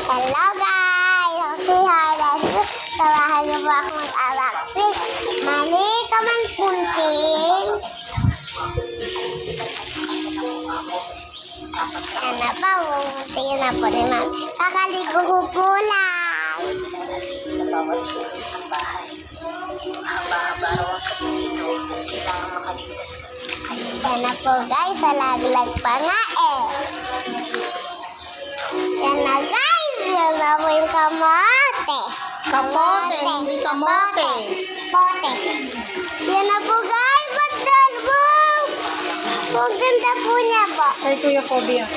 Hello guys! Si Harlan. Sabahan niyo po ako mag-arak. Mami, kaman punting. Yan na pa, tingin na po ni Mami. Kakaligo ko po lang. Sa bawat sulok ng bahay. Mahaba-haba raw ang kapilino. Kailangan makaligtas ka. Yan na po guys, salaglag pa nga eh. Yan na guys, yan na po yung kamote. Kapote, hindi kamote. Pote. Yan na po guys, bandal po. Ang ganda po niya po. Kay Kuya Kobe yan.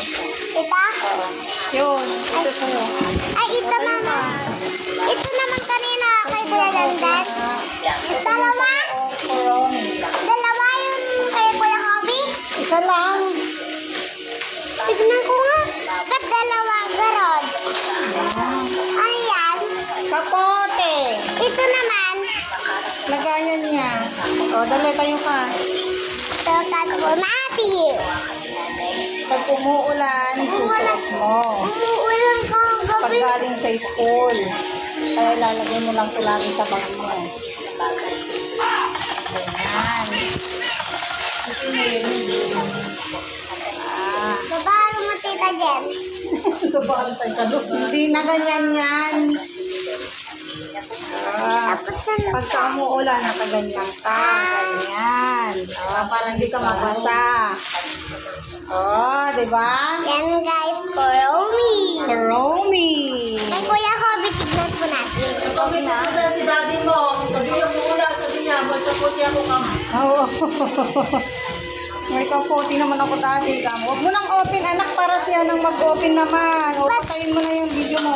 Ito? Yun, ito sa'yo. Ay, ito mama. Ito naman kanina kay Kuya Dandan. Dalawa? Dalawa yung kay Kuya Kobe? Isa lang. Tignan ko nga. Ba't dalawa garod? Ayan. Kapote. Ito naman. Lagayan niya. O, dali tayo ka. Tokat po natin. Pag umuulan, susuot mo. Umuulan ka ang Pag gabi. galing sa school, kaya lalagay mo lang ito lagi sa bag mo. Ayan. Babahan mo tita Jen. Hindi na ganyan yan. Tapos na Pagka umuulan, nakaganyan ka. Ganyan. Para hindi ka mabasa. Di ba? yan guys, Kuromi. Romy. Kay Kuya Kobe, tignan po natin. Huwag na. Si daddy mo, sabi niya umuulan, sabi niya, magkaputi ako ka. Oo. May kaputi naman ako dati. Huwag mo nang open, anak, para siya nang mag-open naman. O, patayin mo na yung video mo.